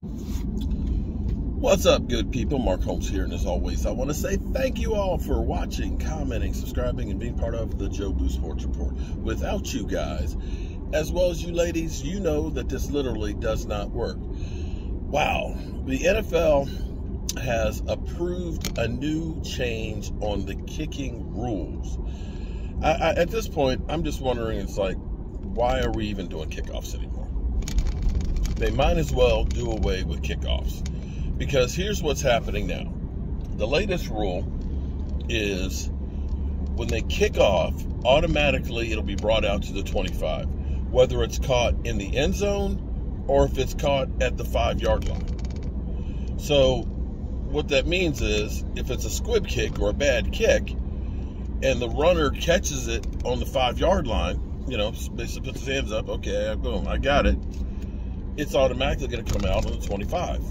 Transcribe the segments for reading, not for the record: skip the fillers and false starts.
What's up, good people? Mark Holmes here, and as always, I want to say thank you all for watching, commenting, subscribing, and being part of the Joe Boo Sports Report. Without you guys, as well as you ladies, you know that this literally does not work. Wow, the NFL has approved a new change on the kicking rules. At this point, I'm just wondering, it's like, why are we even doing kickoffs anymore? They might as well do away with kickoffs. Because here's what's happening now. The latest rule is when they kick off, automatically it'll be brought out to the 25, whether it's caught in the end zone or if it's caught at the 5-yard line. So what that means is if it's a squib kick or a bad kick and the runner catches it on the 5-yard line, you know, basically puts his hands up, okay, boom, I got it, it's automatically going to come out on the 25.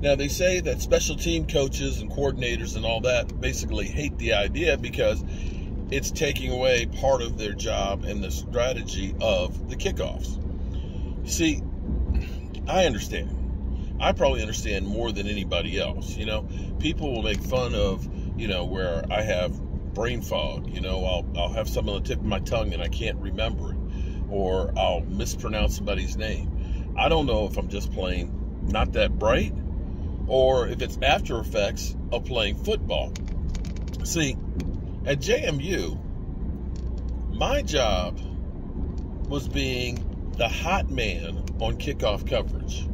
Now, they say that special team coaches and coordinators and all that basically hate the idea because it's taking away part of their job and the strategy of the kickoffs. See, I understand. I probably understand more than anybody else. You know, people will make fun of, you know, where I have brain fog. You know, I'll have something on the tip of my tongue and I can't remember it, or I'll mispronounce somebody's name. I don't know if I'm just plain not that bright, or if it's after effects of playing football. See, at JMU, my job was being the hot man on kickoff coverage.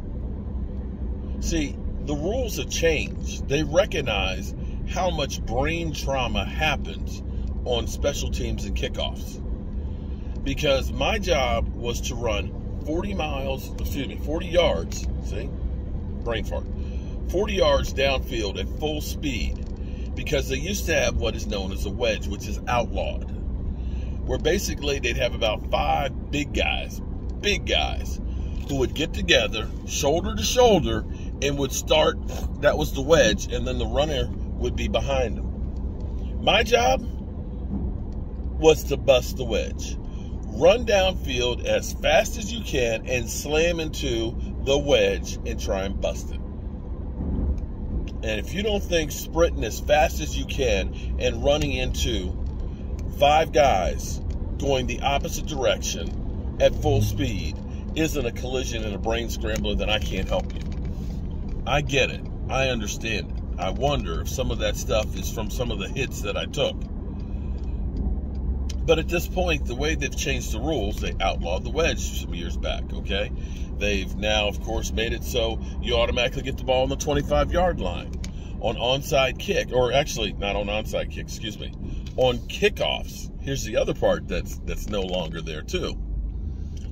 See, the rules have changed. They recognize how much brain trauma happens on special teams and kickoffs. Because my job was to run 40 yards, see, brain fart, 40 yards downfield at full speed, because they used to have what is known as a wedge, which is outlawed, where basically they'd have about 5 big guys, who would get together, shoulder to shoulder, and would start, that was the wedge, and then the runner would be behind them. My job was to bust the wedge. Run downfield as fast as you can and slam into the wedge and try and bust it. And if you don't think sprinting as fast as you can and running into 5 guys going the opposite direction at full speed isn't a collision and a brain scrambler, then I can't help you. I get it. I understand it. I wonder if some of that stuff is from some of the hits that I took. But at this point, the way they've changed the rules, they outlawed the wedge some years back, okay? They've now, of course, made it so you automatically get the ball on the 25-yard line. On onside kick, or actually, not on onside kick, excuse me, on kickoffs. Here's the other part that's no longer there, too.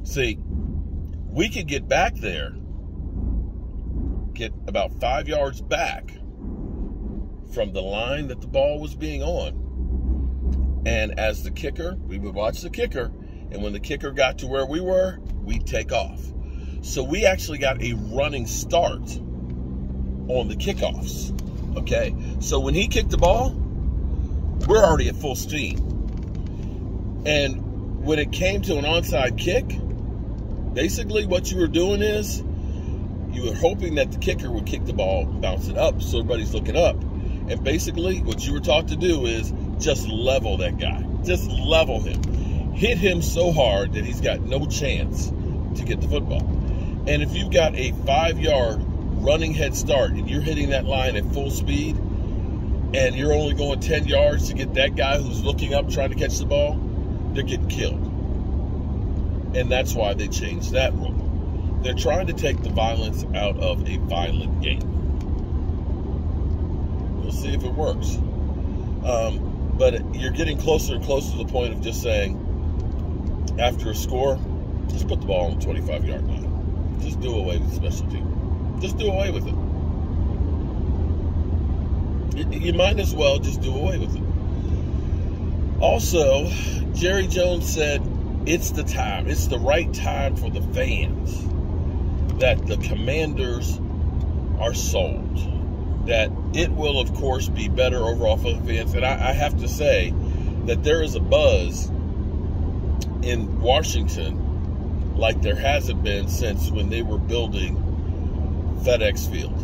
See, we could get back there, get about 5 yards back from the line that the ball was being on. And as the kicker, we would watch the kicker, and when the kicker got to where we were, we'd take off. So we actually got a running start on the kickoffs, okay? So when he kicked the ball, we're already at full steam. And when it came to an onside kick, basically what you were doing is you were hoping that the kicker would kick the ball and bounce it up so everybody's looking up. And basically what you were taught to do is just level that guy. Just level him. Hit him so hard that he's got no chance to get the football. And if you've got a 5-yard running head start and you're hitting that line at full speed and you're only going 10 yards to get that guy who's looking up trying to catch the ball, they're getting killed. And that's why they changed that rule. They're trying to take the violence out of a violent game. We'll see if it works. But you're getting closer and closer to the point of just saying, after a score, just put the ball on the 25-yard line. Just do away with the special team. Just do away with it. You might as well just do away with it. Also, Jerry Jones said it's the time. It's the right time for the fans that the Commanders are sold. That it will, of course, be better overall for the fans. And I have to say that there is a buzz in Washington like there hasn't been since when they were building FedEx Field.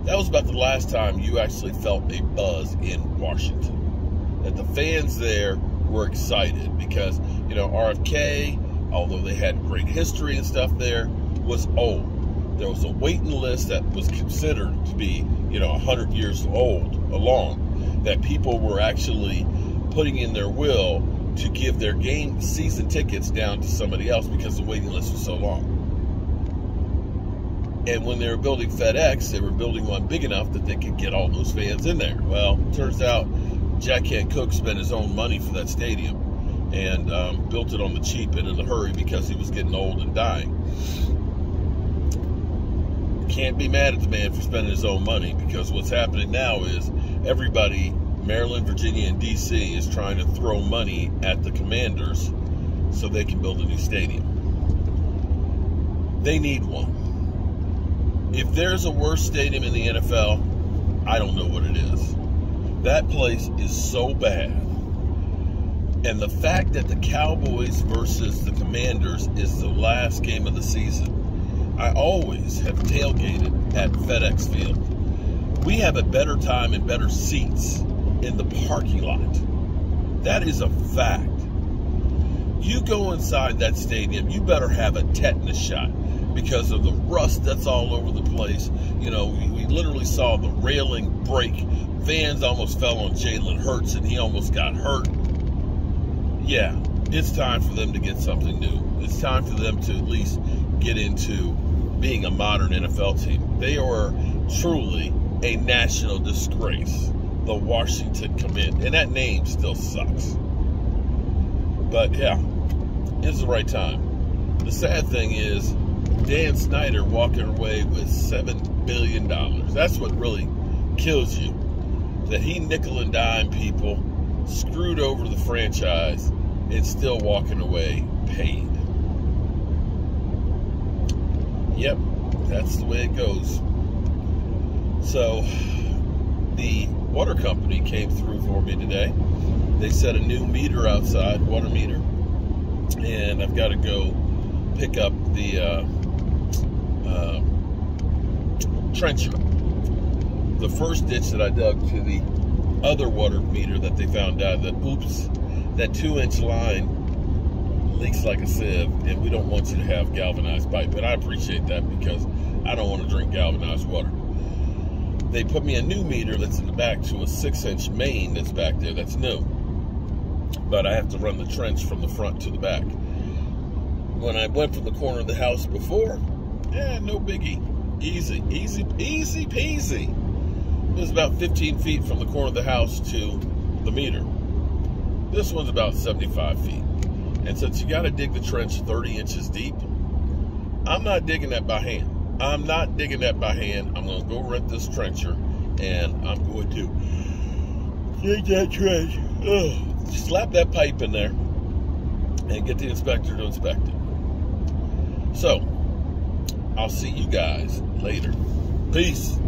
That was about the last time you actually felt a buzz in Washington. That the fans there were excited because, you know, RFK, although they had great history and stuff there, was old. There was a waiting list that was considered to be, you know, 100 years long, that people were actually putting in their will to give their game season tickets down to somebody else because the waiting list was so long. And when they were building FedEx, they were building one big enough that they could get all those fans in there. Well, turns out Jack Cook spent his own money for that stadium and built it on the cheap and in a hurry because he was getting old and dying. Can't be mad at the man for spending his own money, because what's happening now is everybody, Maryland, Virginia, and DC, is trying to throw money at the Commanders so they can build a new stadium. They need one. If there's a worse stadium in the NFL, I don't know what it is. That place is so bad. And the fact that the Cowboys versus the Commanders is the last game of the season, I always have tailgated at FedEx Field. We have a better time and better seats in the parking lot. That is a fact. You go inside that stadium, you better have a tetanus shot because of the rust that's all over the place. You know, we literally saw the railing break. Fans almost fell on Jalen Hurts and he almost got hurt. Yeah, it's time for them to get something new. It's time for them to at least get into being a modern NFL team. They are truly a national disgrace, the Washington Commanders, and that name still sucks. But yeah, it's the right time. The sad thing is Dan Snyder walking away with $7 billion. That's what really kills you. That he nickel and dime people, screwed over the franchise, and still walking away paid. Yep, that's the way it goes. So, the water company came through for me today. They set a new meter outside, water meter, and I've got to go pick up the trencher. The first ditch that I dug to the other water meter that they found out that, oops, that 2-inch line leaks like a sieve, and we don't want you to have galvanized pipe. And I appreciate that because I don't want to drink galvanized water. They put me a new meter that's in the back to a 6-inch main that's back there that's new. But I have to run the trench from the front to the back. When I went from the corner of the house before, no biggie. Easy peasy. It was about 15 feet from the corner of the house to the meter. This one's about 75 feet. And since you got to dig the trench 30 inches deep, I'm not digging that by hand. I'm not digging that by hand. I'm going to go rent this trencher, and I'm going to dig that trench, slap that pipe in there, and get the inspector to inspect it. So, I'll see you guys later. Peace.